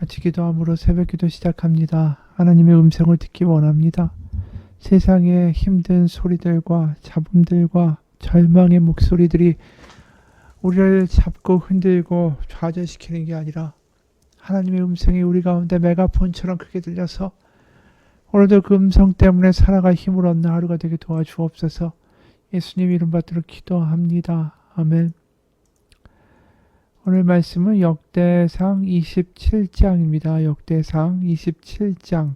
같이 기도함으로 새벽기도 시작합니다. 하나님의 음성을 듣기 원합니다. 세상의 힘든 소리들과 잡음들과 절망의 목소리들이 우리를 잡고 흔들고 좌절시키는 게 아니라 하나님의 음성이 우리 가운데 메가폰처럼 크게 들려서 오늘도 그 음성 때문에 살아갈 힘을 얻는 하루가 되게 도와주옵소서. 예수님 이름 받들어 기도합니다. 아멘. 오늘 말씀은 역대상 27장입니다. 역대상 27장.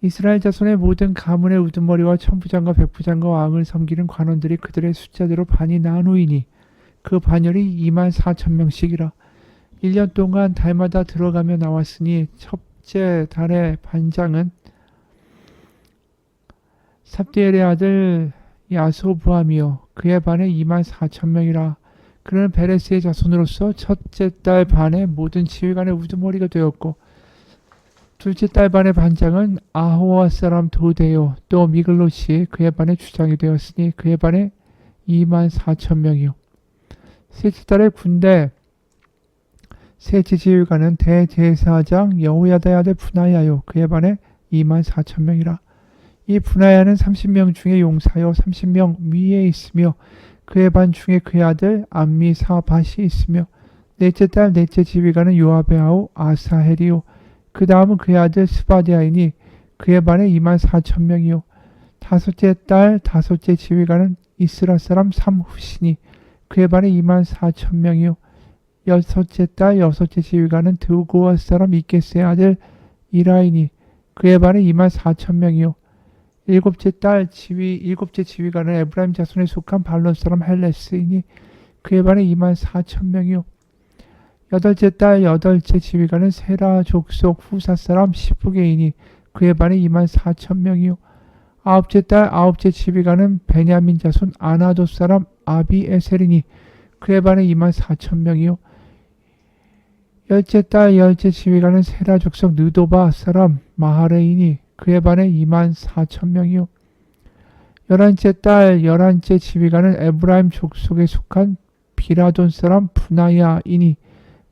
이스라엘 자손의 모든 가문의 우두머리와 천부장과 백부장과 왕을 섬기는 관원들이 그들의 숫자대로 반이 나누이니 그 반열이 24,000명씩이라. 1년 동안 달마다 들어가며 나왔으니 첫째 달의 반장은 삽디엘의 아들 야소부함이요 그의 반에 24,000명이라. 그는 베레스의 자손으로서 첫째 달 반의 모든 지휘관의 우두머리가 되었고 둘째 달 반의 반장은 아호와 사람 도데요 또 미글롯이 그의 반의 주장이 되었으니 그의 반에 24,000명이요. 셋째 달의 군대 셋째 지휘관은 대제사장 여호야다의 아들 분하야요 그의 반에 24,000명이라. 이 분하야는 30명 중에 용사요 30명 위에 있으며 그의 반 중에 그의 아들 암미사밧이 있으며 넷째 달 넷째 지휘관은 요압의 아우 아사헬이요 그 다음은 그의 아들 스바디아이니 그의 반에 24,000명이요. 다섯째 달 다섯째 지휘관은 이스라 사람 삼후시니 그의 반에 24,000명이요. 여섯째 달 여섯째 지휘관은 드고아 사람 이게스의 아들 이라이니 그의 반에 24,000명이요. 일곱째 지휘관은 에브라임 자손에 속한 발론 사람 헬레스이니 그의 반에 24,000명이요. 여덟째 달 여덟째 지휘관은 세라 족속 후사 사람 시프게이니 그의 반에 24,000명이요. 아홉째 달 아홉째 지휘관은 베냐민 자손 아나도 사람 아비에셀이니 그의 반에 24,000명이요. 열째 달 열째 지휘관은 세라 족속 느도바 사람 마하레이니 그의 반에 24,000명이요. 열한째 달 열한째 지휘관은 에브라임 족속에 속한 비라돈 사람 분하야이니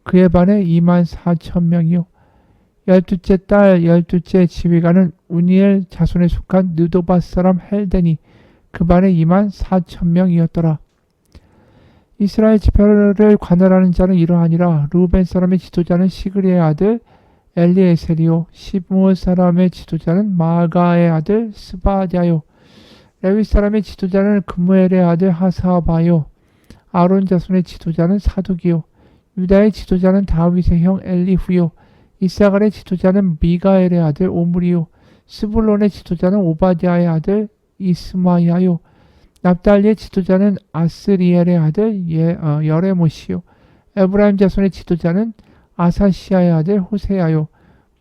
그의 반에 24,000명이요. 열두째 달 열두째 지휘관은 우니엘 자손에 속한 느도바 사람 헬데니 그 반에 24,000명이었더라. 이스라엘 지파를 관할하는 자는 이러하니라. 루벤 사람의 지도자는 시그리의 아들 엘리에셀이요 시므온 사람의 지도자는 마가의 아들 스바디아요 레위 사람의 지도자는 그무엘의 아들 하사바요 아론 자손의 지도자는 사둑이요 유다의 지도자는 다윗의 형 엘리후요 이사갈의 지도자는 미가엘의 아들 오므리요 스불론의 지도자는 오바디아의 아들 이스마야요 납달리의 지도자는 아스리엘의 아들 여레모시요 에브라임 자손의 지도자는 아사시아의 아들 호세야요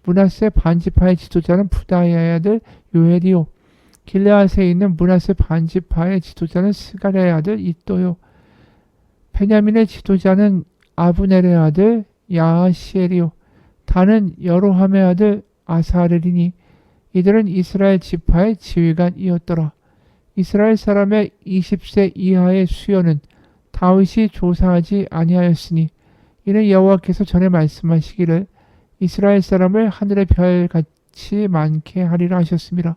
므낫세 반지파의 지도자는 부다야의 아들 요엘이요 길르앗에 있는 므낫세 반지파의 지도자는 스가랴의 아들 이또요 베냐민의 지도자는 아브넬의 아들 야하시엘이요 다는 여로함의 아들 아사렐이니 이들은 이스라엘 지파의 지휘관이었더라. 이스라엘 사람의 20세 이하의 수요는 다윗이 조사하지 아니하였으니 이는 여호와께서 전에 말씀하시기를 이스라엘 사람을 하늘의 별같이 많게 하리라 하셨습니다.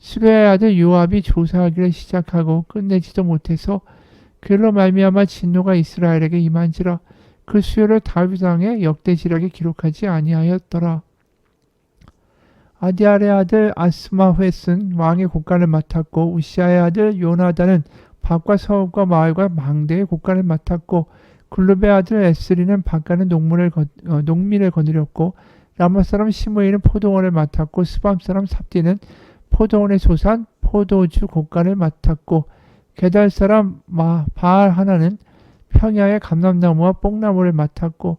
수레의 아들 요압이 조사하기를 시작하고 끝내지도 못해서 그로 말미암아 진노가 이스라엘에게 임한지라. 그 수요를 다윗 왕의 역대지략에 기록하지 아니하였더라. 아디알의 아들 아스마훻은 왕의 곳간을 맡았고 우시아의 아들 요나단은 밭과 서읍과 마을과 망대의 곳간을 맡았고 글룹의 아들 에스리는 밭가는 농민을 거느렸고 라마 사람 시므이는 포도원을 맡았고 스밤 사람 삽디는 포도원의 소산 포도주 곳간을 맡았고 게달 사람 바알 하나는 평야의 감람나무와 뽕나무를 맡았고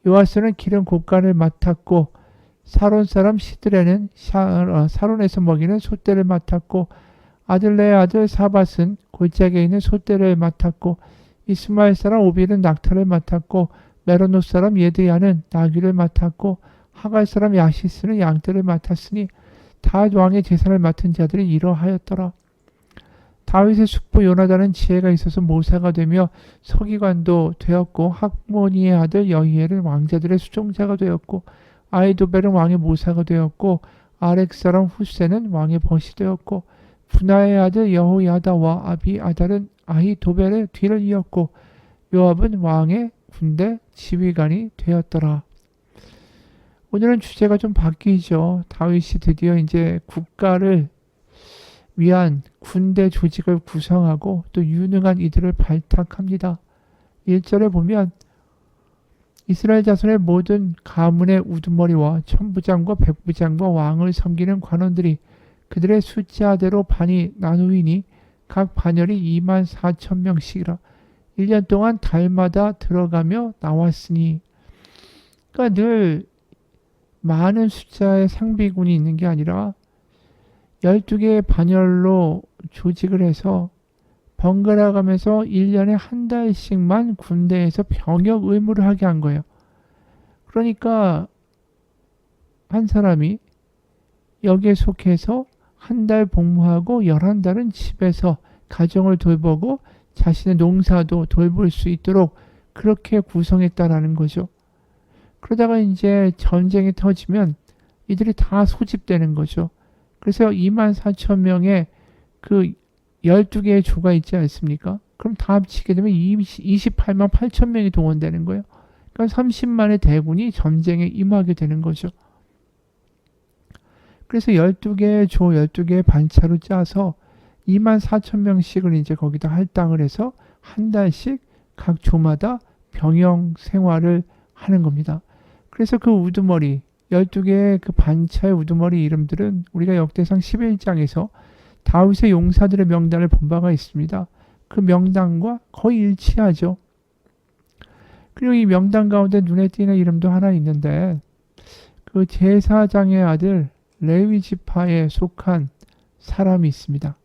요아스는 기름 곳간을 맡았고 사론 사람 시드레는 사론에서 먹이는 솥대를 맡았고 아들레의 아들 사밧은 골짜기에 있는 솥대를 맡았고 이스마엘 사람 오빌은 낙타를 맡았고 메로노 사람 예드야는 나귀를 맡았고 하갈 사람 야시스는 양떼를 맡았으니 다 왕의 제사를 맡은 자들이 이러하였더라. 다윗의 숙부 요나단은 지혜가 있어서 모사가 되며 서기관도 되었고, 학모니의 아들 여히엘은 왕자들의 수종자가 되었고, 아이도벨은 왕의 모사가 되었고, 아렉 사람 후세는 왕의 벗이 되었고, 분하의 아들 여호야다와 아비아달은 아히도벨의 뒤를 이었고, 요압은 왕의 군대 지휘관이 되었더라. 오늘은 주제가 좀 바뀌죠. 다윗이 드디어 이제 국가를 위한 군대 조직을 구성하고 또 유능한 이들을 발탁합니다. 1절에 보면 이스라엘 자손의 모든 가문의 우두머리와 천부장과 백부장과 왕을 섬기는 관원들이 그들의 숫자대로 반이 나누이니 각 반열이 24,000명씩이라 1년 동안 달마다 들어가며 나왔으니, 그러니까 늘 많은 숫자의 상비군이 있는 게 아니라 12개의 반열로 조직을 해서 번갈아 가면서 1년에 한 달씩만 군대에서 병역 의무를 하게 한 거예요. 그러니까 한 사람이 여기에 속해서 한 달 복무하고 11달은 집에서 가정을 돌보고 자신의 농사도 돌볼 수 있도록 그렇게 구성했다라는 거죠. 그러다가 이제 전쟁이 터지면 이들이 다 소집되는 거죠. 그래서 24,000명의 그 12개의 조가 있지 않습니까? 그럼 다 합치게 되면 28만 8천 명이 동원되는 거예요. 그러니까 30만의 대군이 전쟁에 임하게 되는 거죠. 그래서 12개의 조, 12개의 반차로 짜서 24,000명씩을 이제 거기다 할당을 해서 한 달씩 각 조마다 병영 생활을 하는 겁니다. 그래서 그 우두머리, 12개의 그 반차의 우두머리 이름들은 우리가 역대상 11장에서 다윗의 용사들의 명단을 본 바가 있습니다. 그 명단과 거의 일치하죠. 그리고 이 명단 가운데 눈에 띄는 이름도 하나 있는데, 그 제사장의 아들 레위 지파에 속한 사람이 있습니다.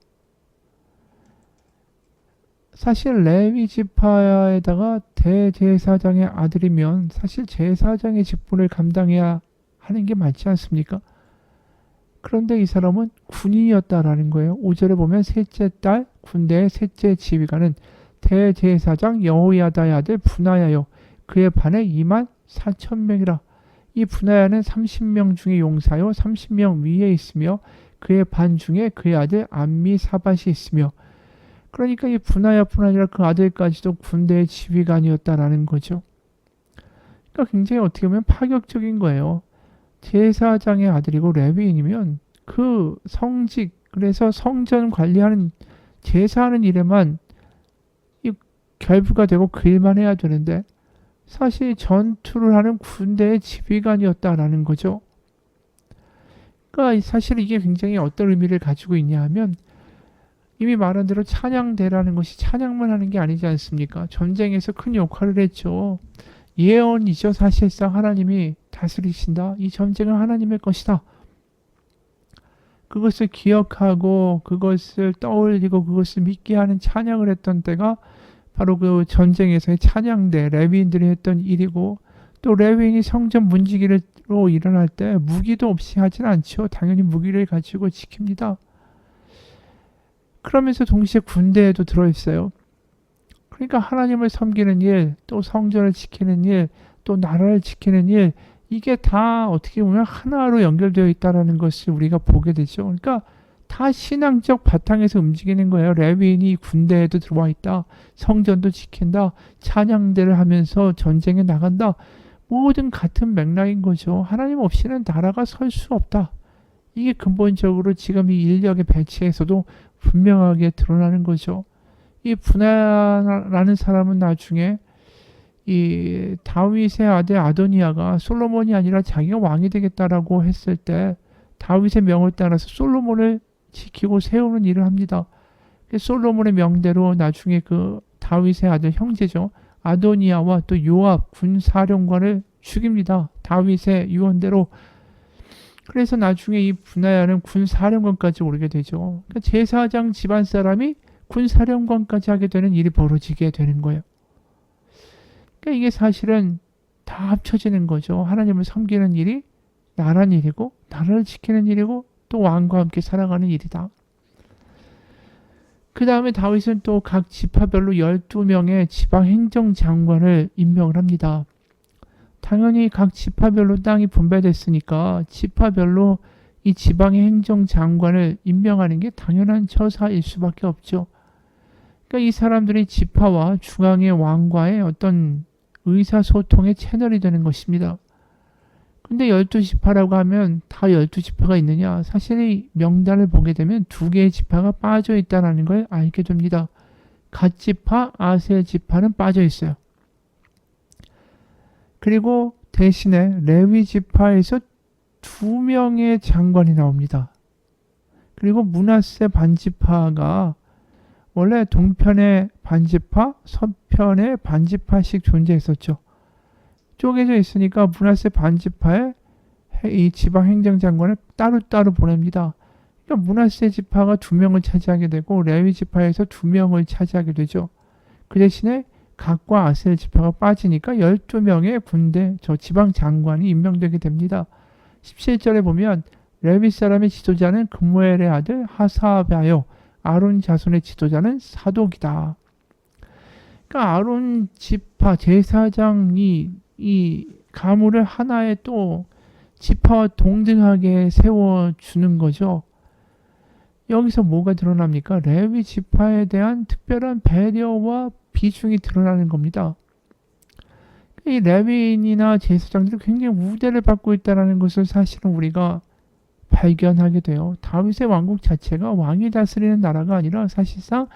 사실 레위 지파에다가 대제사장의 아들이면 사실 제사장의 직분을 감당해야 하는 게 맞지 않습니까? 그런데 이 사람은 군인이었다라는 거예요. 5절에 보면 셋째 달 군대의 셋째 지휘관은 대제사장 여호야다의 아들 분하야요. 그의 반에 24,000명이라. 이 분하야는 30명 중에 용사요 30명 위에 있으며 그의 반 중에 그의 아들 암미사밧이 있으며, 그러니까 이 분하야뿐 아니라 그 아들까지도 군대의 지휘관이었다라는 거죠. 그러니까 굉장히 어떻게 보면 파격적인 거예요. 제사장의 아들이고 레위인이면 그 성직, 그래서 성전 관리하는 제사하는 일에만 이 결부가 되고 그 일만 해야 되는데 사실 전투를 하는 군대의 지휘관이었다라는 거죠. 그러니까 사실 이게 굉장히 어떤 의미를 가지고 있냐 하면, 이미 말한 대로 찬양대라는 것이 찬양만 하는 게 아니지 않습니까? 전쟁에서 큰 역할을 했죠. 예언이죠. 사실상 하나님이 다스리신다. 이 전쟁은 하나님의 것이다. 그것을 기억하고 그것을 떠올리고 그것을 믿게 하는 찬양을 했던 때가 바로 그 전쟁에서의 찬양대, 레위인들이 했던 일이고, 또 레위인이 성전 문지기로 일어날 때 무기도 없이 하진 않죠. 당연히 무기를 가지고 지킵니다. 그러면서 동시에 군대에도 들어있어요. 그러니까 하나님을 섬기는 일, 또 성전을 지키는 일, 또 나라를 지키는 일, 이게 다 어떻게 보면 하나로 연결되어 있다는 것을 우리가 보게 되죠. 그러니까 다 신앙적 바탕에서 움직이는 거예요. 레위인이 군대에도 들어와 있다. 성전도 지킨다. 찬양대를 하면서 전쟁에 나간다. 모든 같은 맥락인 거죠. 하나님 없이는 나라가 설 수 없다. 이게 근본적으로 지금 이 인력의 배치에서도 분명하게 드러나는 거죠. 이 분하라는 사람은 나중에 이 다윗의 아들 아도니아가 솔로몬이 아니라 자기가 왕이 되겠다라고 했을 때 다윗의 명을 따라서 솔로몬을 지키고 세우는 일을 합니다. 솔로몬의 명대로 나중에 그 다윗의 아들 형제죠. 아도니아와 또 요압 군사령관을 죽입니다. 다윗의 유언대로. 그래서 나중에 이 분하야는 군사령관까지 오르게 되죠. 그러니까 제사장 집안 사람이 군사령관까지 하게 되는 일이 벌어지게 되는 거예요. 그러니까 이게 사실은 다 합쳐지는 거죠. 하나님을 섬기는 일이 나란 일이고, 나라를 지키는 일이고, 또 왕과 함께 살아가는 일이다. 그 다음에 다윗은 또 각 지파별로 12명의 지방행정장관을 임명을 합니다. 당연히 각 지파별로 땅이 분배됐으니까 지파별로 이 지방의 행정장관을 임명하는 게 당연한 처사일 수밖에 없죠. 그러니까 이 사람들이 지파와 중앙의 왕과의 어떤 의사소통의 채널이 되는 것입니다. 근데 12지파라고 하면 다 12지파가 있느냐? 사실 이 명단을 보게 되면 두 개의 지파가 빠져 있다는 걸 알게 됩니다. 갓지파, 아셀지파는 빠져 있어요. 그리고 대신에 레위지파에서 2명의 장관이 나옵니다. 그리고 므낫세 반지파가 원래 동편의 반지파, 서편의 반지파씩 존재했었죠. 쪼개져 있으니까 므낫세 반지파에 이 지방행정장관을 따로따로 보냅니다. 그러니까 므낫세 지파가 2명을 차지하게 되고 레위 지파에서 2명을 차지하게 되죠. 그 대신에 각과 아셀 지파가 빠지니까 12명의 군대 지방장관이 임명되게 됩니다. 17절에 보면 레위 사람의 지도자는 금무엘의 아들 하사바요, 아론 자손의 지도자는 사독이다. 그러니까 아론 지파 제사장이 이 가문을 하나의 또 지파와 동등하게 세워주는 거죠. 여기서 뭐가 드러납니까? 레위 지파에 대한 특별한 배려와 비중이 드러나는 겁니다. 이 레위인이나 제사장들이 굉장히 우대를 받고 있다는 것을 사실은 우리가 발견하게 돼요. 다윗의 왕국 자체가 왕이 다스리는 나라가 아니라 사실상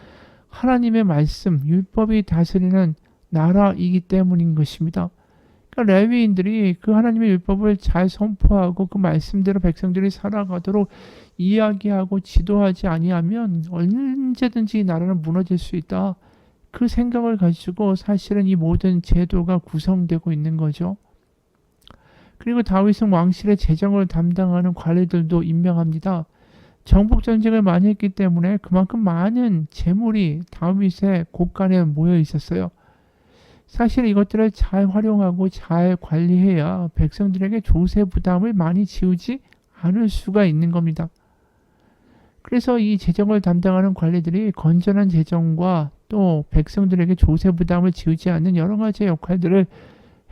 하나님의 말씀, 율법이 다스리는 나라이기 때문인 것입니다. 그러니까 레위인들이 그 하나님의 율법을 잘 선포하고 그 말씀대로 백성들이 살아가도록 이야기하고 지도하지 아니하면 언제든지 이 나라는 무너질 수 있다. 그 생각을 가지고 사실은 이 모든 제도가 구성되고 있는 거죠. 그리고 다윗은 왕실의 재정을 담당하는 관리들도 임명합니다. 정복 전쟁을 많이 했기 때문에 그만큼 많은 재물이 다윗의 곳간에 모여 있었어요. 사실 이것들을 잘 활용하고 잘 관리해야 백성들에게 조세 부담을 많이 지우지 않을 수가 있는 겁니다. 그래서 이 재정을 담당하는 관리들이 건전한 재정과 또 백성들에게 조세 부담을 지우지 않는 여러 가지 역할들을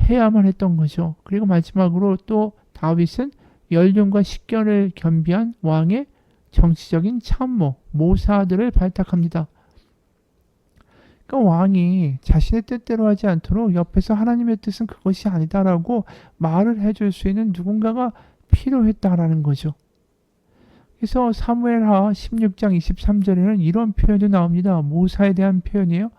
해야만 했던 거죠. 그리고 마지막으로 또 다윗은 연륜과 식견을 겸비한 왕의 정치적인 참모, 모사들을 발탁합니다. 그러니까 왕이 자신의 뜻대로 하지 않도록 옆에서 하나님의 뜻은 그것이 아니다라고 말을 해줄 수 있는 누군가가 필요했다라는 거죠. 그래서 사무엘하 16장 23절에는 이런 표현이 나옵니다. 모사에 대한 표현이에요.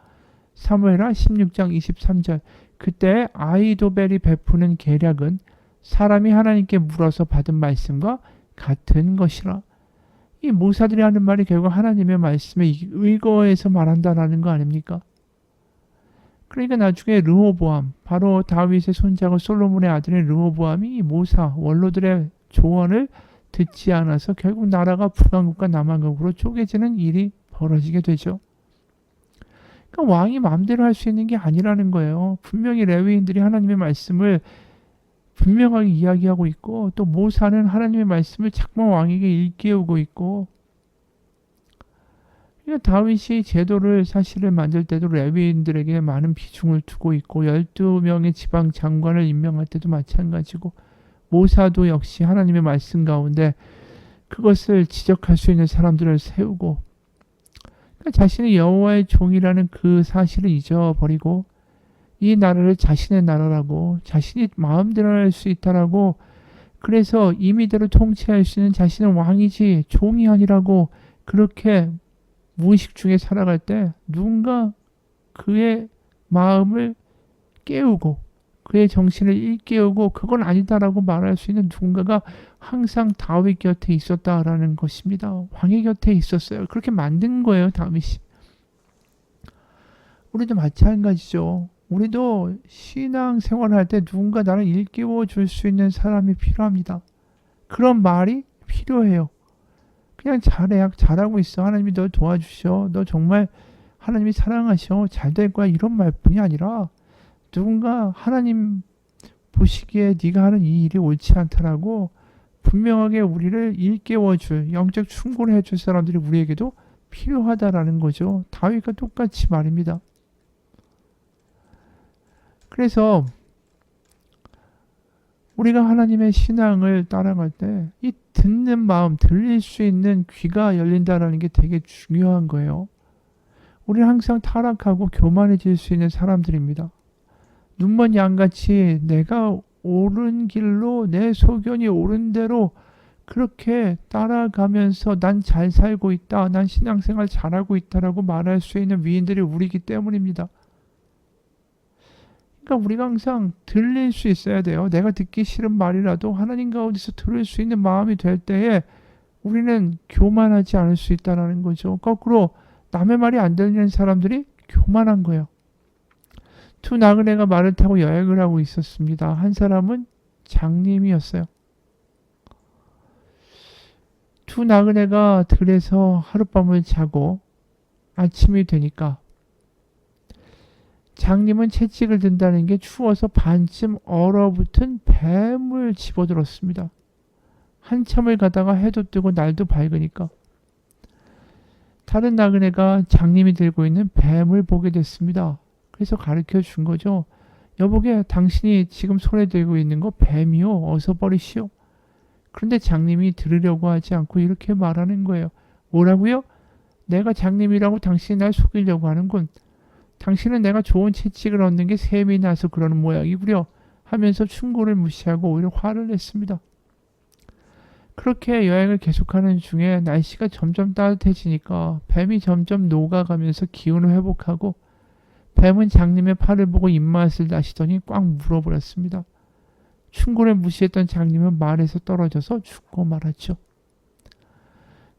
사무엘하 16장 23절. 그때 아이도벨이 베푸는 계략은 사람이 하나님께 물어서 받은 말씀과 같은 것이라. 이 모사들이 하는 말이 결국 하나님의 말씀에 의거해서 말한다라는 거 아닙니까? 그러니까 나중에 르호보암, 바로 다윗의 손자고 솔로몬의 아들인 르호보암이 모사, 원로들의 조언을 듣지 않아서 결국 나라가 북왕국과 남왕국으로 쪼개지는 일이 벌어지게 되죠. 그러니까 왕이 마음대로 할 수 있는 게 아니라는 거예요. 분명히 레위인들이 하나님의 말씀을 분명하게 이야기하고 있고 또 모사는 하나님의 말씀을 자꾸만 왕에게 일깨우고 있고, 그러니까 다윗이 제도를 사실을 만들 때도 레위인들에게 많은 비중을 두고 있고 12명의 지방 장관을 임명할 때도 마찬가지고 모사도 역시 하나님의 말씀 가운데 그것을 지적할 수 있는 사람들을 세우고, 그러니까 자신이 여호와의 종이라는 그 사실을 잊어버리고 이 나라를 자신의 나라라고, 자신이 마음대로 할 수 있다라고, 그래서 임의대로 통치할 수 있는 자신은 왕이지 종이 아니라고 그렇게 무의식 중에 살아갈 때 누군가 그의 마음을 깨우고 그의 정신을 일깨우고 그건 아니다라고 말할 수 있는 누군가가 항상 다윗 곁에 있었다라는 것입니다. 왕의 곁에 있었어요. 그렇게 만든 거예요, 다윗이. 우리도 마찬가지죠. 우리도 신앙 생활할 때 누군가 나를 일깨워 줄 수 있는 사람이 필요합니다. 그런 말이 필요해요. 그냥 잘해, 잘하고 있어. 하나님이 널 도와주셔. 너 정말 하나님이 사랑하셔. 잘 될 거야. 이런 말뿐이 아니라 누군가 하나님 보시기에 네가 하는 이 일이 옳지 않다라고 분명하게 우리를 일깨워줄, 영적 충고를 해줄 사람들이 우리에게도 필요하다라는 거죠. 다윗과 똑같이 말입니다. 그래서 우리가 하나님의 신앙을 따라갈 때 이 듣는 마음, 들릴 수 있는 귀가 열린다는 게 되게 중요한 거예요. 우리는 항상 타락하고 교만해질 수 있는 사람들입니다. 눈먼 양같이 내가 옳은 길로 내 소견이 옳은 대로 그렇게 따라가면서 난 잘 살고 있다, 난 신앙생활 잘하고 있다라고 말할 수 있는 위인들이 우리이기 때문입니다. 그러니까 우리가 항상 들릴 수 있어야 돼요. 내가 듣기 싫은 말이라도 하나님 가운데서 들을 수 있는 마음이 될 때에 우리는 교만하지 않을 수 있다는 거죠. 거꾸로 남의 말이 안 들리는 사람들이 교만한 거예요. 두 나그네가 말을 타고 여행을 하고 있었습니다. 한 사람은 장님이었어요. 두 나그네가 들에서 하룻밤을 자고 아침이 되니까 장님은 채찍을 든다는 게 추워서 반쯤 얼어붙은 뱀을 집어들었습니다. 한참을 가다가 해도 뜨고 날도 밝으니까 다른 나그네가 장님이 들고 있는 뱀을 보게 됐습니다. 그래서 가르쳐 준 거죠. 여보게, 당신이 지금 손에 들고 있는 거 뱀이요. 어서 버리시오. 그런데 장님이 들으려고 하지 않고 이렇게 말하는 거예요. 뭐라고요? 내가 장님이라고 당신이 날 속이려고 하는군. 당신은 내가 좋은 채찍을 얻는 게 셈이 나서 그러는 모양이구려 하면서 충고를 무시하고 오히려 화를 냈습니다. 그렇게 여행을 계속하는 중에 날씨가 점점 따뜻해지니까 뱀이 점점 녹아가면서 기운을 회복하고 뱀은 장님의 팔을 보고 입맛을 다시더니 꽉 물어버렸습니다. 충고를 무시했던 장님은 말에서 떨어져서 죽고 말았죠.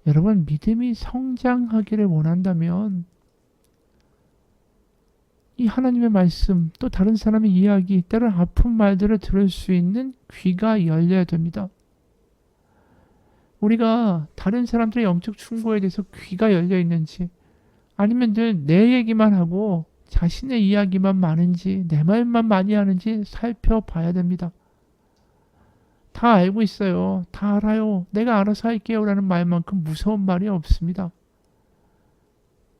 여러분, 믿음이 성장하기를 원한다면 이 하나님의 말씀, 또 다른 사람의 이야기, 때론 아픈 말들을 들을 수 있는 귀가 열려야 됩니다. 우리가 다른 사람들의 영적 충고에 대해서 귀가 열려 있는지, 아니면 늘 내 얘기만 하고 자신의 이야기만 많은지, 내 말만 많이 하는지 살펴봐야 됩니다. 다 알고 있어요. 다 알아요. 내가 알아서 할게요 라는 말만큼 무서운 말이 없습니다.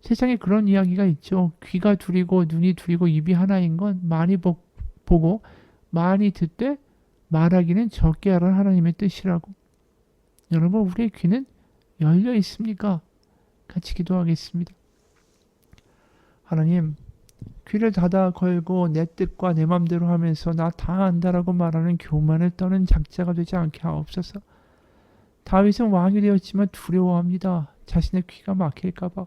세상에 그런 이야기가 있죠. 귀가 둘이고 눈이 둘이고 입이 하나인 건 많이 보고 많이 듣되 말하기는 적게 하라는 하나님의 뜻이라고. 여러분, 우리의 귀는 열려 있습니까? 같이 기도하겠습니다. 하나님, 귀를 닫아 걸고 내 뜻과 내 맘대로 하면서 나 다 안다라고 말하는 교만을 떠는 작자가 되지 않게 하옵소서. 다윗은 왕이 되었지만 두려워합니다. 자신의 귀가 막힐까봐.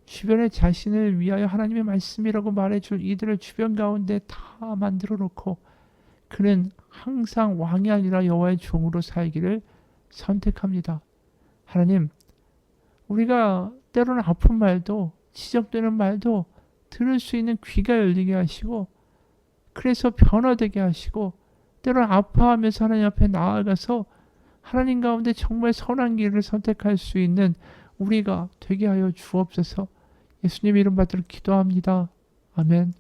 주변에 자신을 위하여 하나님의 말씀이라고 말해줄 이들을 주변 가운데 다 만들어 놓고 그는 항상 왕이 아니라 여호와의 종으로 살기를 선택합니다. 하나님, 우리가 때로는 아픈 말도 지적되는 말도 들을 수 있는 귀가 열리게 하시고, 그래서 변화되게 하시고, 때로는 아파하면서 하나님 앞에 나아가서 하나님 가운데 정말 선한 길을 선택할 수 있는 우리가 되게 하여 주옵소서. 예수님 이름 받들어 기도합니다. 아멘.